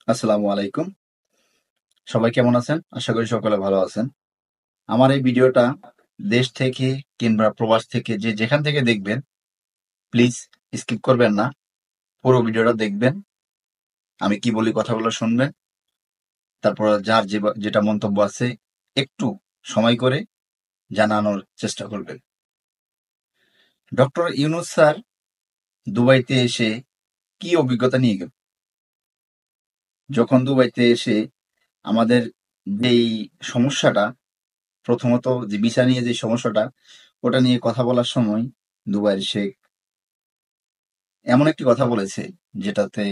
আসসালামু আলাইকুম। সবাই কেমন আছেন? আশা করি সকলে ভালো আছেন। আমার এই ভিডিওটা দেশ থেকে কিংবা প্রবাস থেকে যে যেখান থেকে দেখবেন, প্লিজ স্কিপ করবেন না। পুরো ভিডিওটা দেখবেন। আমি কি বলি কথাগুলো শুনবেন। তারপর যার যেটা মন্তব্য আছে একটু সময় করে জানানোর চেষ্টা করবেন। ডক্টর ইউনূস স্যার দুবাইতে এসে কি অভিজ্ঞতা নিয়ে গেল? যখন দুবাইতে এসে আমাদের যেই সমস্যাটা, প্রথমত যে ভিসা নিয়ে যে সমস্যাটা, ওটা নিয়ে কথা বলার সময় দুবাইয়ের শেখ এমন একটি কথা বলেছে যেটাতে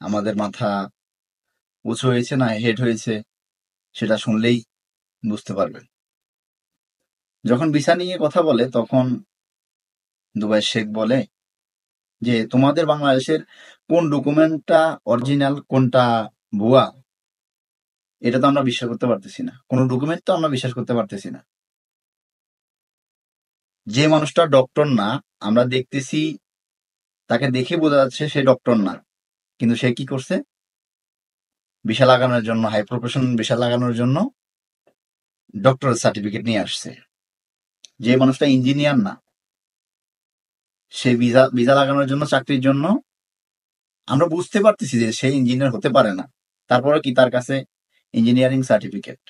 আমাদের মাথা উঁচু হয়েছে না হেড হয়েছে, সেটা শুনলেই বুঝতে পারবেন। যখন ভিসা নিয়ে কথা বলে তখন দুবাইয়ের শেখ বলে যে তোমাদের বাংলাদেশের কোন ডকুমেন্টটা অরিজিনাল কোনটা ভুয়া, এটা তো আমরা বিশ্বাস করতে পারতেছি না। কোনো ডকুমেন্ট তো আমরা বিশ্বাস করতে পারতেছি না। যে মানুষটা ডক্টর না, আমরা দেখতেছি, তাকে দেখে বোঝা যাচ্ছে সে ডক্টর না, কিন্তু সে কি করছে? ভিসা লাগানোর জন্য, হাই প্রফেশন ভিসা লাগানোর জন্য ডক্টরের সার্টিফিকেট নিয়ে আসছে। যে মানুষটা ইঞ্জিনিয়ার না, সে ভিসা ভিসা লাগানোর জন্য, চাকরির জন্য, আমরা বুঝতে পারতেছি যে সে ইঞ্জিনিয়ার হতে পারে না, তারপরে কি তার কাছে ইঞ্জিনিয়ারিং সার্টিফিকেট।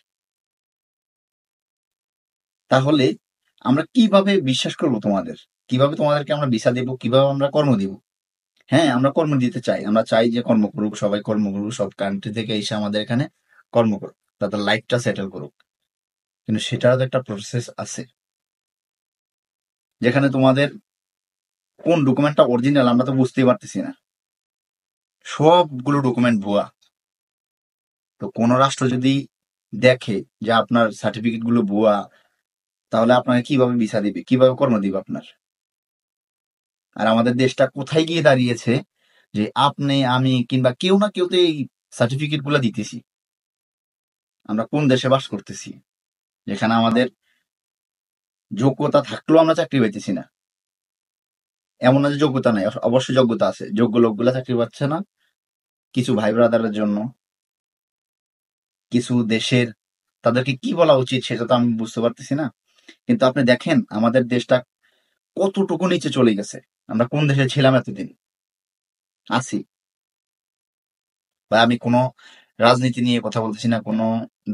তাহলে আমরা কিভাবে বিশ্বাস করব তোমাদের? কিভাবে তোমাদেরকে আমরা ভিসা দেব? কিভাবে আমরা কর্ম দিব? হ্যাঁ, আমরা কর্ম দিতে চাই, আমরা চাই যে কর্ম করুক, সবাই কর্ম করুক, সব কান্ট্রি থেকে এসে আমাদের এখানে কর্ম করুক, তাদের লাইফটা সেটেল করুক। কিন্তু সেটারও তো একটা প্রসেস আছে, যেখানে তোমাদের কোন ডকুমেন্টটা অরিজিনাল আমরা তো বুঝতেই পারতেছি না, সবগুলো ডকুমেন্ট ভুয়া। তো কোন রাষ্ট্র যদি দেখে যে আপনার সার্টিফিকেট গুলো ভুয়া, তাহলে আপনাকে কিভাবে ভিসা দিবে, কিভাবে কর্ম দিবে আপনার? আর আমাদের দেশটা কোথায় গিয়ে দাঁড়িয়েছে যে আপনি আমি কিংবা কেউ না কেউ তো এই সার্টিফিকেট গুলা দিতেছি। আমরা কোন দেশে বাস করতেছি যেখানে আমাদের যোগ্যতা থাকলেও আমরা চাকরি পাইতেছি না? এমন না যে যোগ্যতা নাই, অবশ্যই যোগ্যতা আছে, যোগ্য লোকগুলা চাকরি পাচ্ছে না। কিছু ভাই ব্রাদারের জন্য, কিছু দেশের, তাদেরকে কি বলা উচিত সেটা তো আমি বুঝতে পারতেছি না। কিন্তু আপনি দেখেন আমাদের দেশটা কতটুকু নিচে চলে গেছে। আমরা কোন দেশে ছিলাম এতদিন? আছি। বা আমি কোনো রাজনীতি নিয়ে কথা বলতেছি না, কোনো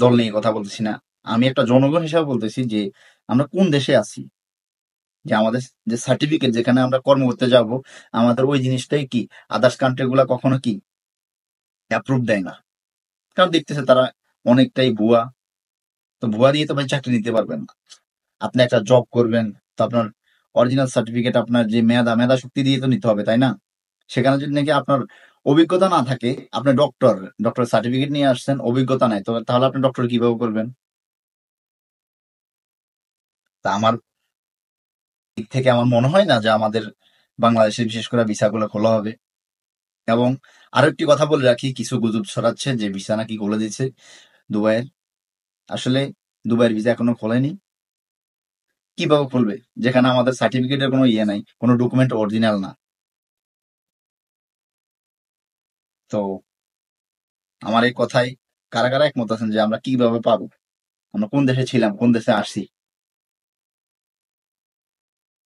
দল নিয়ে কথা বলতেছি না। আমি একটা জনগণ হিসাবে বলতেছি যে আমরা কোন দেশে আছি, যে আমাদের যে সার্টিফিকেট, যেখানে আমরা কর্ম করতে যাব, আমাদের ওই জিনিসটাই কি আদার্স কান্ট্রি গুলা কখনো কি অ্যাপ্রুভ দেয় না। কারণ দেখতেছে তারা অনেকটাই ভুয়া। তো ভুয়া দিয়ে তো ভাই চাকরি নিতে পারবেন না। আপনি একটা জব করবেন, তো আপনার অরিজিনাল সার্টিফিকেট, আপনার যে মেধা শক্তি দিয়ে তো নিতে হবে, তাই না? সেখানে যদি নাকি আপনার অভিজ্ঞতা না থাকে, আপনি ডক্টর সার্টিফিকেট নিয়ে আসছেন, অভিজ্ঞতা নাই, তো তাহলে আপনি ডক্টর কিভাবে করবেন? তা আমার দিক থেকে আমার মনে হয় না যে আমাদের বাংলাদেশে বিশেষ করে ভিসাগুলো খোলা হবে। এবং আরো একটি কথা বলে রাখি, কিছু গুজব ছড়াচ্ছে যে ভিসা নাকি খুলে দিচ্ছে দুবাইয়ের। আসলে দুবাইয়ের ভিসা এখনো খোলেনি। কিভাবে খুলবে যেখানে আমাদের সার্টিফিকেটের কোনো ইয়ে নাই, কোনো ডকুমেন্ট অরিজিনাল না? তো আমার এই কথায় কারা কারা একমত আছেন যে আমরা কিভাবে পাবো? আমরা কোন দেশে ছিলাম, কোন দেশে আসছি?